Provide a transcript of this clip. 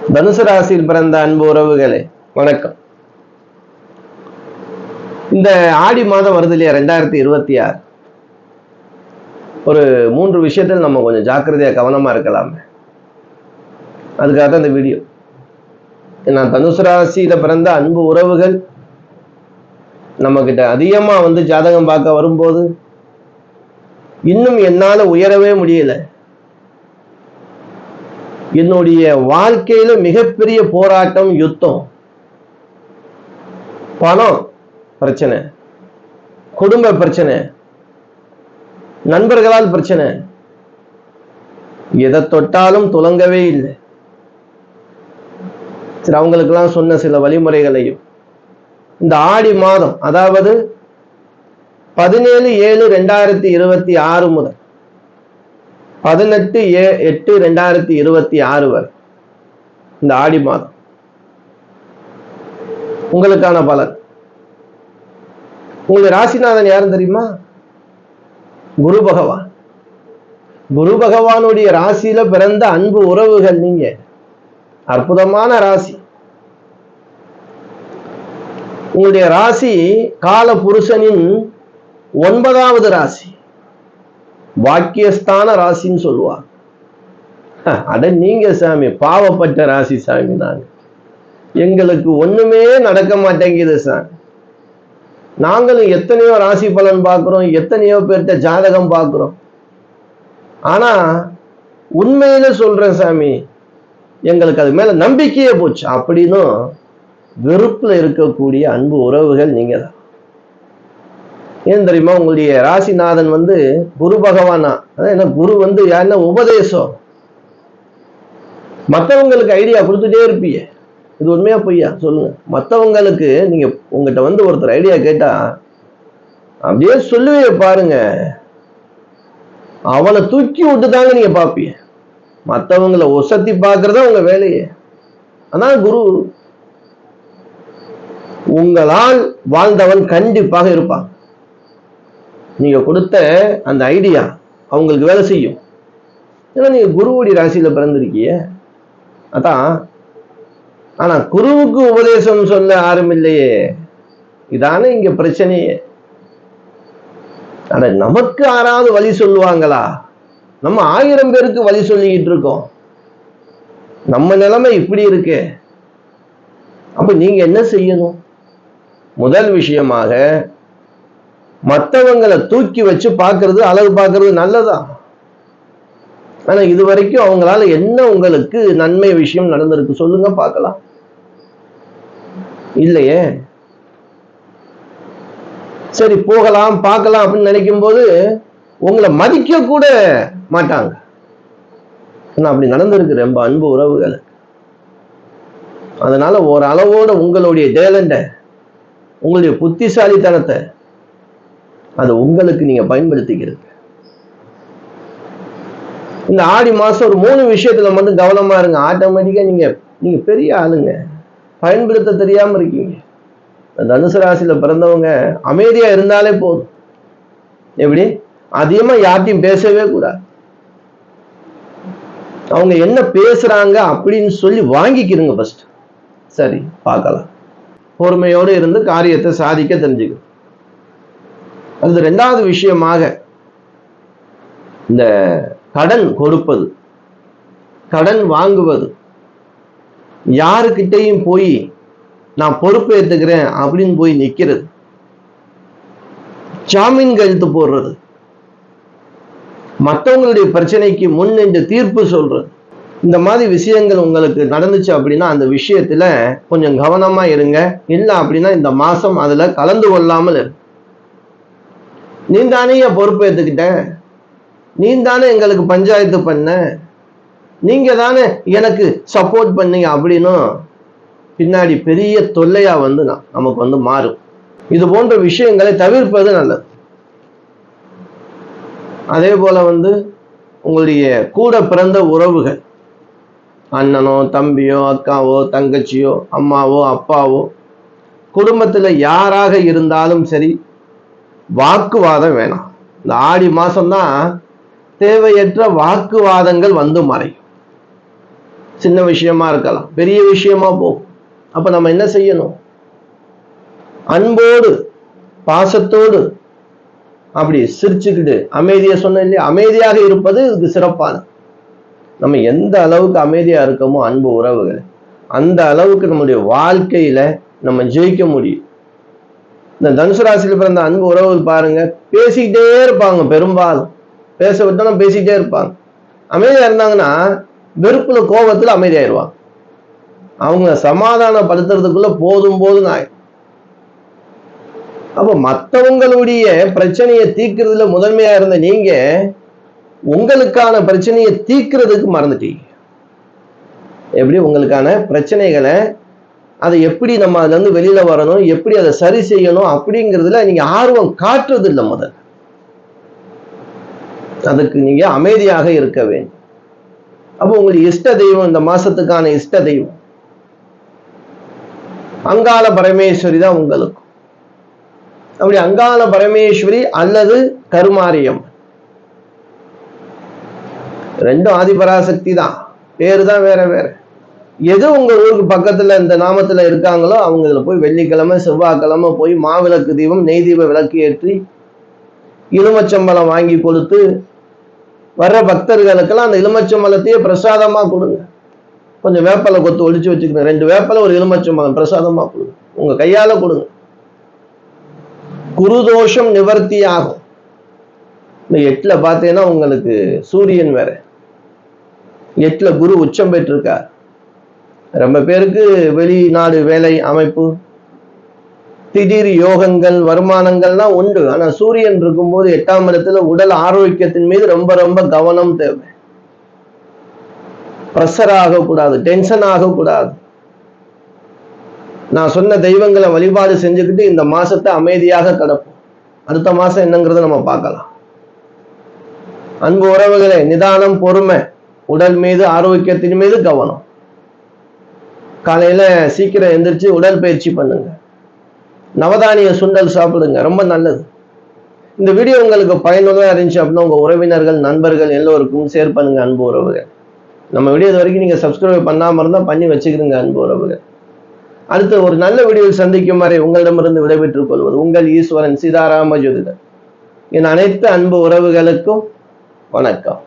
தனுசு ராசியில் பிறந்த அன்பு உறவுகளே வணக்கம். இந்த ஆடி மாதம் வருது இல்லையா, 2026. ஒரு 3 விஷயத்தில் நம்ம கொஞ்சம் ஜாக்கிரதையா கவனமா இருக்கலாமே. அதுக்காக தான் இந்த வீடியோ. ஏன்னா தனுசு ராசியில பிறந்த அன்பு உறவுகள் நம்ம கிட்ட அதிகமா ஜாதகம் பார்க்க வரும்போது இன்னும் என்னால உயரவே முடியல, என்னுடைய வாழ்க்கையில மிகப்பெரிய போராட்டம், யுத்தம், பணம் பிரச்சனை, குடும்ப பிரச்சனை, நண்பர்களால் பிரச்சனை, எதை தொட்டாலும் துலங்கவே இல்லை. சரி, அவங்களுக்கெல்லாம் சொன்ன சில வழிமுறைகளையும் இந்த ஆடி மாதம், அதாவது 17/7/2026 முதல் 18/8/2026 வரை இந்த ஆடி மாதம் உங்களுக்கான பலன். உங்களுடைய ராசிநாதன் யாரும் தெரியுமா? குரு பகவான். குரு பகவானுடைய ராசியில பிறந்த அன்பு உறவுகள் நீங்க. அற்புதமான ராசி. உங்களுடைய ராசி கால புருஷனின் 9வது ராசி, பாக்கியஸ்தான ராசின்னு சொல்லுவாங்க. அட நீங்க சாமி பாவப்பட்ட ராசி சாமி, நாங்க எங்களுக்கு ஒண்ணுமே நடக்க மாட்டேங்குது சாமி. நாங்களும் எத்தனையோ ராசி பலன் பார்க்கிறோம், எத்தனையோ பேர்கிட்ட ஜாதகம் பார்க்கிறோம். ஆனா உண்மையில சொல்றேன் சாமி, எங்களுக்கு அது மேல நம்பிக்கையே போச்சு அப்படின்னு வெறுப்புல இருக்கக்கூடிய அன்பு உறவுகள் நீங்க தான். ஏன் தெரியுமா? உங்களுடைய ராசிநாதன் குரு பகவானா. என்ன குரு யாருன்னா உபதேசம். மற்றவங்களுக்கு ஐடியா கொடுத்துட்டே இருப்பீங்க. இது உண்மையா பொய்யா சொல்லுங்க? மற்றவங்களுக்கு நீங்க உங்ககிட்ட ஒருத்தர் ஐடியா கேட்டா அப்படியே சொல்லுவே பாருங்க, அவனை தூக்கி விட்டு தாங்க நீங்க பாப்பீங்க. மற்றவங்களை ஒசத்தி பார்க்கறதா உங்க வேலையே. அதான் குரு. உங்களால் வாழ்ந்தவன் கண்டிப்பாக இருப்பான். நீங்க கொடுத்த அந்த ஐடியா அவங்களுக்கு வேலை செய்யும். ஏன்னா நீங்க குருவுடைய ராசியில பிறந்திருக்கீங்க. அதான். ஆனா குருவுக்கு உபதேசம் சொல்ல யாரும் இல்லையே. இதானே இங்க பிரச்சனையே. ஆனா நமக்கு யாராவது வழி சொல்லுவாங்களா? நம்ம 1000 பேருக்கு வழி சொல்லிக்கிட்டு இருக்கோம். நம்ம நிலைமை இப்படி இருக்கு. அப்ப நீங்க என்ன செய்யணும்? முதல் விஷயமாக மற்றவங்களை தூக்கி வச்சு பார்க்கறது, அழகு பார்க்கறது நல்லதா. ஆனா இது வரைக்கும் அவங்களால என்ன உங்களுக்கு நன்மை விஷயம் நடந்திருக்கு சொல்லுங்க பார்க்கலாம். இல்லையே. சரி போகலாம் பார்க்கலாம் அப்படின்னு நினைக்கும் போது உங்களை மதிக்க கூட மாட்டாங்க. அப்படி நடந்திருக்கு ரொம்ப அன்பு உறவுகள். அதனால ஒரு அளவோட உங்களுடைய டேலண்ட, உங்களுடைய புத்திசாலித்தனத்தை அது உங்களுக்கு நீங்க பயன்படுத்திக்கிறது. இந்த ஆடி மாசம் ஒரு 3 விஷயத்துல மட்டும் கவனமா இருங்க. ஆட்டோமேட்டிக்கா நீங்க பெரிய ஆளுங்க. பயன்படுத்த தெரியாம இருக்கீங்க. தனுசு ராசியில பிறந்தவங்க அமைதியா இருந்தாலே போதும். எப்படி? அதிகமா யார்ட்டையும் பேசவே கூடாது. அவங்க என்ன பேசுறாங்க அப்படின்னு சொல்லி வாங்கிக்கிறங்க ஃபர்ஸ்ட். சரி பார்க்கலாம். பொறுமையோடு இருந்து காரியத்தை சாதிக்க தெரிஞ்சுக்கணும். அது 2வது விஷயமாக இந்த கடன் கொடுப்பது, கடன் வாங்குவது, யாருக்கிட்டையும் போய் நான் பொறுப்பு ஏத்துக்கிறேன் அப்படின்னு போய் நிக்கிறது, ஜாமீன் கையெழுத்து போடுறது, மற்றவங்களுடைய பிரச்சனைக்கு முன் நின்று தீர்ப்பு சொல்றது, இந்த மாதிரி விஷயங்கள் உங்களுக்கு நடந்துச்சு அப்படின்னா அந்த விஷயத்துல கொஞ்சம் கவனமா இருங்க. இல்லை அப்படின்னா இந்த மாசம் அதுல கலந்து கொள்ளாமல் இரு. நீ தானே பொறுப்பு ஏத்துக்கிட்ட, நீ தானே எங்களுக்கு பஞ்சாயத்து பண்ண, நீங்க தானே எனக்கு சப்போர்ட் பண்ணீங்க அப்படின்னு பின்னாடி பெரிய தொல்லையா நமக்கு மாறும். இது போன்ற விஷயங்களை தவிர்ப்பது நல்லது. அதே போல உங்களுடைய கூட பிறந்த உறவுகள், அண்ணனோ தம்பியோ அக்காவோ தங்கச்சியோ அம்மாவோ அப்பாவோ, குடும்பத்துல யாராக இருந்தாலும் சரி, வாக்குவாதம் வேணாம். இந்த ஆடி மாசம்தான் தேவையற்ற வாக்குவாதங்கள் மறையும். சின்ன விஷயமா இருக்கலாம், பெரிய விஷயமா போகும். அப்ப நம்ம என்ன செய்யணும்? அன்போடு பாசத்தோடு அப்படி சிரிச்சுக்கிட்டு அமைதியா சொன்ன இல்லையா, அமைதியாக இருப்பது இதுக்கு சிறப்பான. நம்ம எந்த அளவுக்கு அமைதியா இருக்கோமோ அன்பு உறவுகள், அந்த அளவுக்கு நம்முடைய வாழ்க்கையில நம்ம ஜெயிக்க முடியும். இந்த தனுசு ராசியில் பிறந்த அன்பு உறவுகள் பாருங்க, பேசிக்கிட்டே இருப்பாங்க. பெரும்பாலும் பேச விட்டோம்னா பேசிக்கிட்டே இருப்பாங்க. அமைதியா இருந்தாங்கன்னா வெறுப்புல கோபத்துல அமைதியாயிருவாங்க. அவங்க சமாதானப்படுத்துறதுக்குள்ள போதும் போதும் ஆயிடும். அப்ப மற்றவங்களுடைய பிரச்சனையை தீர்க்கிறதுல முதன்மையா இருந்த நீங்க உங்களுக்கான பிரச்சனையை தீர்க்கிறதுக்கு மறந்துட்டீங்க. எப்படி உங்களுக்கான பிரச்சனைகளை அதை எப்படி நம்ம அதுல இருந்து வெளியில வரணும், எப்படி அதை சரி செய்யணும் அப்படிங்கிறதுல நீங்க ஆர்வம் காட்டுறது இல்லை. முதல் அதுக்கு நீங்க அமைதியாக இருக்க வேண்டும். அப்போ உங்களுக்கு இஷ்ட தெய்வம், இந்த மாசத்துக்கான இஷ்ட தெய்வம் அங்காள பரமேஸ்வரி தான் உங்களுக்கு. அப்படி அங்காள பரமேஸ்வரி அல்லது கருமாரியம், ரெண்டும் ஆதிபராசக்தி தான், பேரு தான் வேற வேற. எது உங்க ஊருக்கு பக்கத்துல இந்த நாமத்துல இருக்காங்களோ அவங்க போய் வெள்ளிக்கிழமை செவ்வாய்க்கிழமை போய் மாவிளக்கு தீபம் நெய் தீப விளக்கு ஏற்றி இலுமச்சம்பழம் வாங்கி கொடுத்து வர்ற பக்தர்களுக்கெல்லாம் அந்த இலுமச்சம்பழத்தையே பிரசாதமா கொடுங்க. கொஞ்சம் வேப்பலை கொத்து ஒழிச்சு வச்சுக்கணும், 2 வேப்பலை ஒரு இலுமச்சம்பழம் பிரசாதமா கொடுங்க, உங்க கையால கொடுங்க. குருதோஷம் நிவர்த்தி ஆகும். இந்த 8ல பார்த்தீங்கன்னா உங்களுக்கு சூரியன் வேற, 8ல குரு உச்சம் பெற்றிருக்கார். ரொம்ப பேருக்கு வெளிநாடு வேலை அமைப்பு, திடீர் யோகங்கள் வருமானங்கள்லாம் உண்டு. ஆனா சூரியன் இருக்கும்போது 8ஆம் இடத்துல உடல் ஆரோக்கியத்தின் மீது ரொம்ப ரொம்ப கவனம் தேவை. பிரஷர் ஆகக்கூடாது, டென்ஷன் ஆகக்கூடாது. நான் சொன்ன தெய்வங்களை வழிபாடு செஞ்சுக்கிட்டு இந்த மாசத்தை அமைதியாக கடப்போம். அடுத்த மாசம் என்னங்கிறத நம்ம பார்க்கலாம். அன்பு உறவுகளே, நிதானம், பொறுமை, உடல் மீது ஆரோக்கியத்தின் மீது கவனம். காலையில சீக்கிரம் எந்திரிச்சு உடல் பயிற்சி பண்ணுங்க, நவதானிய சுண்டல் சாப்பிடுங்க, ரொம்ப நல்லது. இந்த வீடியோ உங்களுக்கு பயனுள்ளதாக இருந்துச்சு அப்படின்னா உங்க உறவினர்கள் நண்பர்கள் எல்லோருக்கும் ஷேர் பண்ணுங்க. அன்பு உறவுகள், நம்ம வீடியோ இது வரைக்கும் நீங்க சப்ஸ்கிரைப் பண்ணாம இருந்தா பண்ணி வச்சுக்கிறீங்க. அன்பு உறவுகள், அடுத்து ஒரு நல்ல வீடியோவில் சந்திக்கும் வரை உங்களிடமிருந்து விடைபெற்றுக் கொள்வது உங்கள் ஈஸ்வரன் சீதாராம ஜோதிடர். என் அனைத்து அன்பு உறவுகளுக்கும் வணக்கம்.